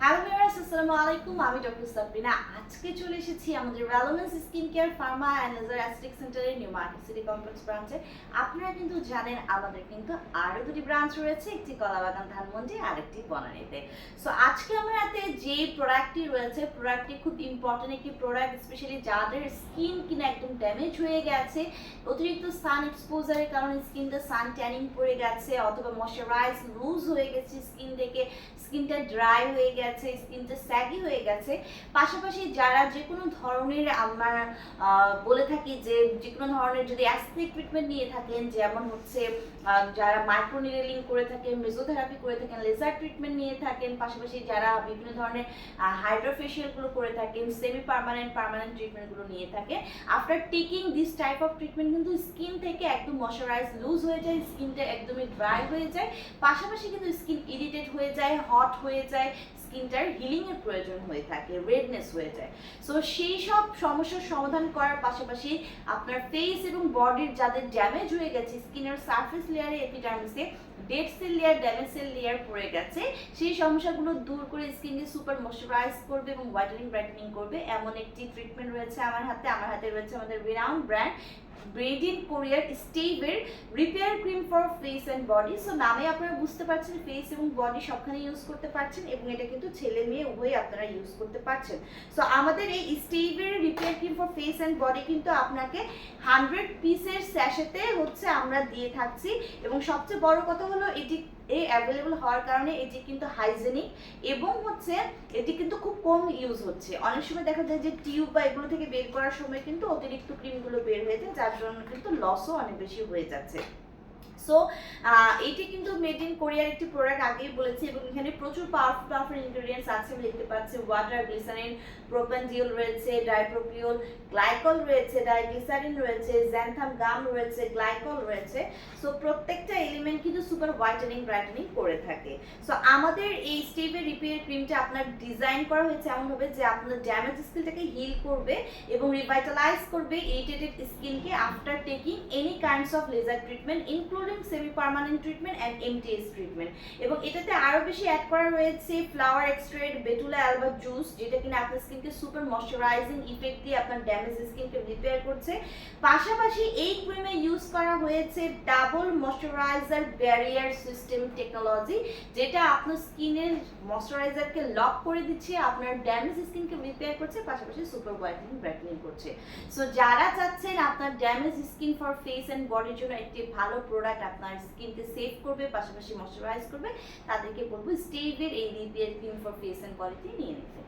Hello viewers, আসসালামু আলাইকুম। আমি ডক্টর সাবরিনা। আজকে চলে এসেছি আমাদের রেলোমেন্স skin care pharma and laser aesthetic সেন্টারের নিউ মার্কেট সিটি কমপ্লেক্স ব্রাঞ্চে। আপনারা কিন্তু জানেন আমাদের কিন্তু আরও দুটি ব্রাঞ্চ রয়েছে, একটি কলাবাগান ধানমন্ডি আর একটি বনানীতে। সো আজকে আমার হাতে যে প্রোডাক্টটি রয়েছে, প্রোডাক্টটি খুব ইম্পর্টেন্ট একটি প্রোডাক্ট, স্পেশালি যাদের স্কিন কিনা একদম ড্যামেজ হয়ে গেছে, অতিরিক্ত সান এক্সপোজারের কারণে স্কিনটা সান ট্যানিং পড়ে গেছে, অথবা ময়শ্চারাইজ লুজ হয়ে গেছে স্কিন থেকে, স্কিনটা ড্রাই হয়ে গেছে, স্কিনটা স্যাগি হয়ে গেছে। পাশাপাশি যারা যে কোনো ধরনের আমরা বলে থাকি যে কোনো ধরনের যদি অ্যাস্থেটিক ট্রিটমেন্ট নিয়ে থাকেন, যেমন হচ্ছে যারা মাইক্রোনিডলিং করে থাকেন, মেসোথেরাপি করে থাকেন, লেজার ট্রিটমেন্ট নিয়ে থাকেন, পাশাপাশি যারা বিভিন্ন ধরনের হাইড্রোফেশিয়ালগুলো করে থাকেন, সেমি পার্মানেন্ট ট্রিটমেন্টগুলো নিয়ে থাকেন, after taking this type of treatment কিন্তু স্কিন থেকে একদম ময়শ্চারাইজ লুজ হয়ে যায়, স্কিনটা একদমই ড্রাই হয়ে যায়, পাশাপাশি কিন্তু স্কিন ইরিটেট হয়ে যায়, হট হয়ে যায়, স্কিনটার হিলিং এর প্রয়োজন হয়ে থাকে, রেডনেস হয়ে যায়। সো সেই সব সমস্যার সমাধান করার পাশাপাশি আপনার ফেস এবং বডির যাদের ড্যামেজ হয়ে গেছে, স্কিনের সারফেস লেয়ারে এপিডার্মিসে dead cell layer, damage cell layer পড়ে গেছে, সেই সমস্যাগুলো দূর করে স্কিনকে সুপার ময়শ্চারাইজ করবে এবং ব্রাইটেনিং করবে, এমন একটি ট্রিটমেন্ট রয়েছে আমার হাতে। আমার হাতে রয়েছে আমাদের রিনাউন্ড ব্র্যান্ড ব্রেডিন কোরিয়ার স্টেভের repair cream for face and body. So নামে আপনারা বুঝতে পারছেন ফেস এবং বডি সবখানে ইউজ করতে পারছেন, এবং এটা কিন্তু ছেলে মেয়ে উভয়ই আপনারা ইউজ করতে পারছেন। সো আমাদের এই স্টেভের repair cream for face and body কিন্তু আপনাকে 100 পিসের স্যাশেতে হচ্ছে আমরা দিয়ে থাকছি, এবং সবচেয়ে বড় কথা হলো এটি অ্যাভেলেবল হওয়ার কারণে এটি কিন্তু হাইজেনিক, এবং হচ্ছে এটি কিন্তু খুব কম ইউজ হচ্ছে। অনেক সময় দেখা যায় যে টিউব বা এগুলো থেকে বের করার সময় কিন্তু অতিরিক্ত ক্রিমগুলো বের হয়ে যায়, যার জন্য কিন্তু লসও অনেক বেশি হয়ে যাচ্ছে। সো এইটি কিন্তু মেড ইন কোরিয়ার একটি প্রোডাক্ট, আগেই বলেছি, এবং এখানে প্রচুর পাওয়ারফুল ইনগ্রেডিয়েন্টস আছে। দেখতে পাচ্ছি ওয়াটার, গ্লিসারিন, প্রোপেনজিওল রয়েছে, ডাইপ্রোপিওল, গ্লাইকল রয়েছে, ডাইগ্লিসারিন রয়েছে, জ্যান্থাম গাম রয়েছে, গ্লাইকল রয়েছে। সো প্রত্যেকটা এলিমেন্ট কিন্তু সুপার ব্রাইটেনিং করে থাকে। সো আমাদের এই স্টেভের রিপেয়ার ক্রিমটা আপনার ডিজাইন করা হয়েছে এমনভাবে যে আপনার ড্যামেজ স্কিনটাকে হিল করবে এবং রিভাইটালাইজ করবে ইরিটেটেড স্কিনকে after taking any kinds of laser treatment, including semi permanent treatment and MTS treatment. এবং এটাতে আরও বেশি অ্যাড করা রয়েছে flower extract, betula alba juice, যেটা কিনা আপনার স্কিনকে সুপার ময়শ্চারাইজিং ইফেক্ট দিয়ে আপনার ড্যামেজ স্কিনকে রিপেয়ার করছে। পাশাপাশি এই ক্রিমে ইউজ করা হয়েছে double moisturiser barrier system technology, যেটা আপনার স্কিনের ময়শ্চারাইজারকে লক করে দিচ্ছে, আপনার ড্যামেজ স্কিনকে রিপেয়ার করছে, পাশাপাশি সুপার ব্রাইটেনিং করছে। সো যারা চাচ্ছেন আপনার damage skin for face and বডির জন্য একটি ভালো প্রোডাক্ট আপনার স্কিনকে সেভ করবে, পাশাপাশি ময়শ্চারাইজ করবে, তাদেরকে বলবো স্টেভের এই repair cream for face and বডিটি নিয়ে নিতে।